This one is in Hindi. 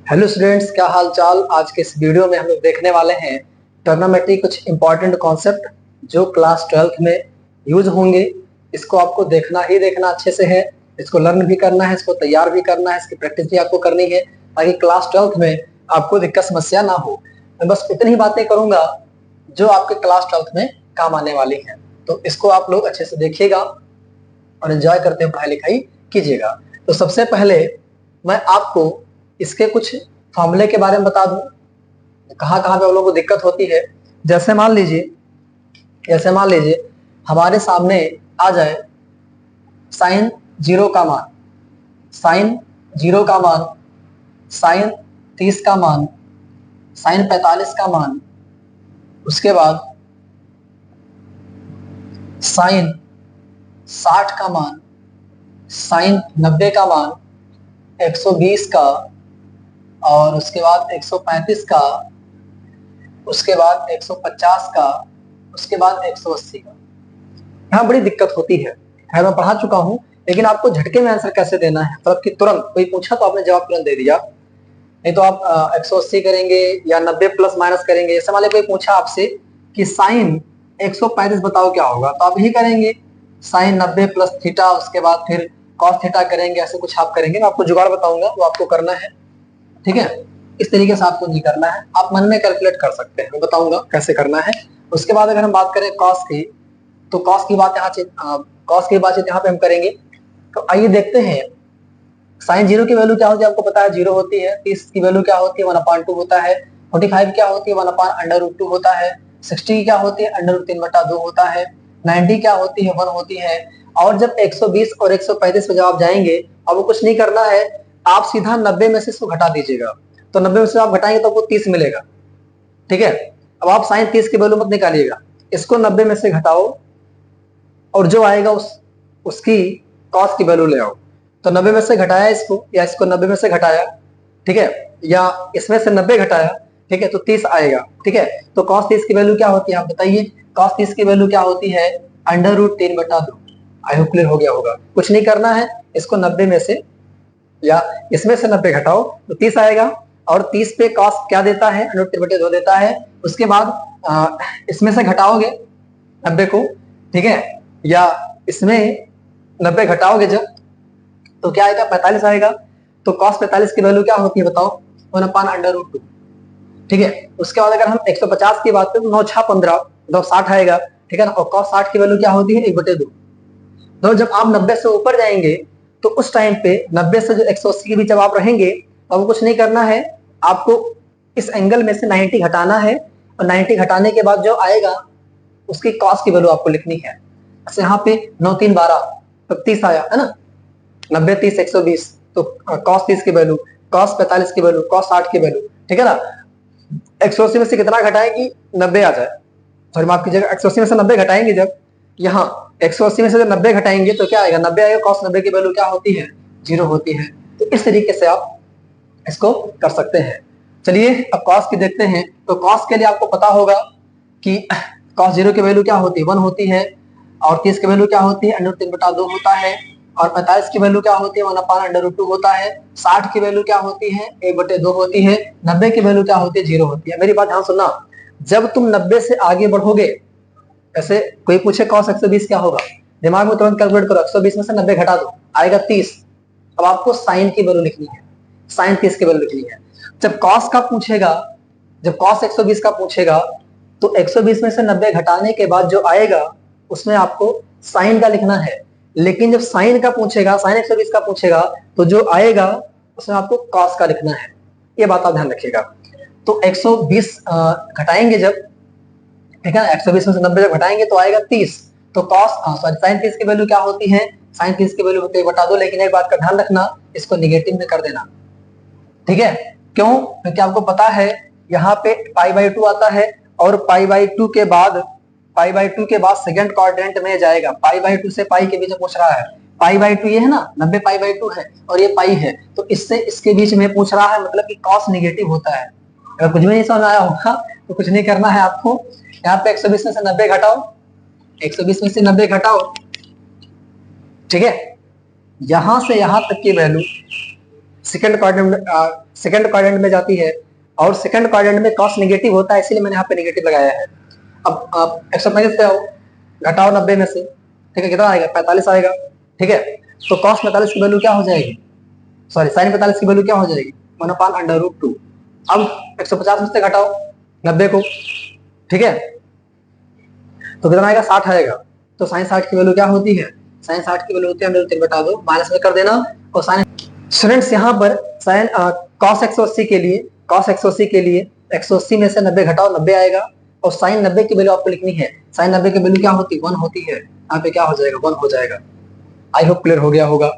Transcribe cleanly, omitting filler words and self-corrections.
हेलो स्टूडेंट्स, क्या हाल चाल। आज के इस वीडियो में हम लोग देखने वाले हैं ट्रिग्नोमेट्री कुछ इंपॉर्टेंट कॉन्सेप्ट जो क्लास 12th में यूज होंगे। इसको आपको देखना ही देखना अच्छे से है, इसको लर्न भी करना है, इसको तैयार भी करना है, इसकी प्रैक्टिस भी आपको करनी है ताकि क्लास 12th में आपको दिक्कत समस्या ना हो। मैं बस इतनी ही बातें करूंगा जो आपके क्लास 12th में काम आने वाली है, तो इसको आप लोग अच्छे से देखिएगा और एंजॉय करते हुए पढ़ाई लिखाई कीजिएगा। तो सबसे पहले मैं आपको इसके कुछ फॉर्मूले के बारे में बता दूं, कहाँ कहाँ पे हम लोगों को दिक्कत होती है। जैसे मान लीजिए हमारे सामने आ जाए साइन 0 का मान, साइन 0 का मान, साइन 30 का मान, साइन 45 का मान, उसके बाद साइन 60 का मान, साइन 90 का मान, 120 का, और उसके बाद 135 का, उसके बाद 150 का, उसके बाद 180 का। यहाँ बड़ी दिक्कत होती है। खैर मैं पढ़ा चुका हूँ, लेकिन आपको झटके में आंसर कैसे देना है, मतलब कि तुरंत कोई पूछा तो आपने जवाब तुरंत दे दिया, नहीं तो आप 180 करेंगे या 90 प्लस माइनस करेंगे। जैसे मान कोई पूछा आपसे कि साइन 135 बताओ क्या होगा, तो आप यही करेंगे साइन 90 प्लस थीटा, उसके बाद फिर कॉस थीटा करेंगे, ऐसे कुछ आप करेंगे। मैं आपको जुगाड़ बताऊंगा वो आपको करना है, ठीक है। इस तरीके से आपको नहीं करना है, आप मन में कैलकुलेट कर सकते हैं, मैं बताऊंगा कैसे करना है। उसके बाद अगर हम बात करें कॉस की, तो कॉस की बात यहाँ पे हम करेंगे। तो आइए देखते हैं साइन 0 की वैल्यू क्या होती है, आपको पता है 0 होती है। 30 की वैल्यू क्या होती है, 1/2 होता है। 45 क्या होती है, 1/√2 होता है। 60 क्या होती है, √3/2 होता है। 90 क्या होती है, 1 होती है। और जब 120 और 135 पे जब आप जाएंगे, अब कुछ नहीं करना है, आप सीधा 90 में से इसको घटा दीजिएगा। तो 90 में से आप घटाएंगे तो आपको 30 मिलेगा, ठीक है। अब आप साइन 30 की वैल्यू मत निकालिएगा, इसको 90 में से घटाओ और जो आएगा उसकी कॉस की वैल्यू ले आओ। तो 90 में से घटाया इसको, या इसको 90 में से घटाया, ठीक है, या इसमें से 90 घटाया, ठीक है, तो 30 आएगा, ठीक है। तो कॉस 30 की वैल्यू क्या होती है आप बताइए। कॉस 30 की वैल्यू क्या होती है, √3/2। आई होप क्लियर हो गया होगा। कुछ नहीं करना है, इसको 90 में से या इसमें से 90 घटाओ तो 30 आएगा। और 30 पे कॉस क्या देता है, √3/2 देता है। उसके बाद इसमें से घटाओगे 90 को, ठीक है, या इसमें 90 घटाओगे जब, तो क्या आएगा, 45 आएगा। तो cos 45 की वैल्यू क्या होती है बताओ, 1/√2, ठीक है। उसके बाद अगर हम 150 की बात करें तो 9 6 15, मतलब 60 आएगा, ठीक है ना। और cos 60 की वैल्यू क्या होती है, 1/2। तो जब आप 90 से ऊपर जाएंगे तो उस टाइम पे 90 से जो 180 के बीच जब आप रहेंगे, अब कुछ नहीं करना है, आपको इस एंगल में से 90 घटाना है, और 90 घटाने के बाद जो आएगा उसकी कॉस की वैल्यू आपको लिखनी है। यहाँ पे 9 3 12, तब 30 आया है ना, 90 30 120, तो कॉस 30 की वैल्यू, कॉस 45 की वैल्यू, कॉस 60 की वैल्यू, ठीक है ना। 180 में से कितना घटाए कि 90 आ जाए, सॉरी माफ कीजिएगा, 180 में से 90 घटाएंगे जब, यहाँ 180 में से जब 90 घटाएंगे तो क्या आएगा, 90 आएगा। कॉस 90 की वैल्यू क्या होती है, 0 होती है। तो इस तरीके से आप इसको कर सकते हैं। चलिए अब कॉस की देखते हैं। तो कॉस के लिए आपको पता होगा कि कॉस 0 की वैल्यू क्या होती है, 1 होती है। और 30 की वैल्यू क्या होती है, √3/2 होता है। और 45 की वैल्यू क्या होती है, 1/√2 होता है। 60 की वैल्यू क्या होती है, 1/2 होती है। 90 की वैल्यू क्या होती है, 0 होती है। मेरी बात ध्यान सुनना, जब तुम 90 से आगे बढ़ोगे, ऐसे कोई पूछे कॉस 120 क्या होगा, दिमाग में तुरंत कैलकुलेट करो, 120 में से 90 घटा दो, आएगा 30। अब आपको साइन की वैल्यू लिखनी है, साइन 30 की वैल्यू लिखनी है। जब कॉस का पूछेगा, जब कॉस 120 का पूछेगा, तो 120 में से 90 घटाने के बाद जो आएगा उसमें आपको साइन का लिखना है। लेकिन जब साइन का पूछेगा, साइन 120 का पूछेगा, तो जो आएगा उसमें आपको कॉस का लिखना है। ये बात आप ध्यान रखिएगा। तो 120 घटाएंगे जब, ठीक है, 120 में से 90 जब घटाएंगे तो आएगा 30। तो कॉस सॉरी साइन 30 की वैल्यू क्या होती है, साइन 30 की वैल्यू 1/2। लेकिन एक बात का ध्यान रखना, इसको निगेटिव में कर देना, ठीक है। क्यों, क्योंकि आपको पता है यहाँ पे π/2 आता है, और π/2 के बाद सेकंड क्वाड्रेंट में जाएगा। π/2 से पाई के बीच में पूछ रहा है, π/2 ये है ना, 90 π/2 है और ये पाई है, तो इससे इसके बीच में पूछ रहा है, मतलब कि कॉस निगेटिव होता है। अगर कुछ भी नहीं समझ आया होगा तो कुछ नहीं करना है आपको, यहाँ पे 120 में से 90 घटाओ, 120 में से 90 घटाओ, ठीक है। यहां से यहां तक की वैल्यू सेकंड क्वाड्रेंट में जाती है, और सेकंड क्वाड्रेंट में कॉस नेगेटिव होता है, इसीलिए मैंने यहाँ पे नेगेटिव लगाया है। अब आप 135 पे आओ, घटाओ 90 में से, ठीक है, कितना आएगा? 45 आएगा, ठीक है। तो कॉस 45 की वैल्यू क्या हो जाएगी, सॉरी साइन 45 की वैल्यू क्या हो जाएगी? 1/√2। अब 150 में से घटाओ 90 को, ठीक है, तो कितना आएगा? 60 आएगा। तो साइन 60 की वैल्यू क्या होती है? साइन 60 की वैल्यू होती है √3 बटा 2, माइनस में कर देना। और साइन स्टूडेंट्स यहाँ पर साइन कॉस 180 के लिए, कॉस 180 के लिए 180 में से 90 घटाओ, 90 आएगा। और साइन 90 की वैल्यू आपको लिखनी है, साइन 90 की वैल्यू क्या होती है? 1 होती है। यहाँ पे क्या हो जाएगा? 1 हो जाएगा। आई होप क्लियर हो गया होगा।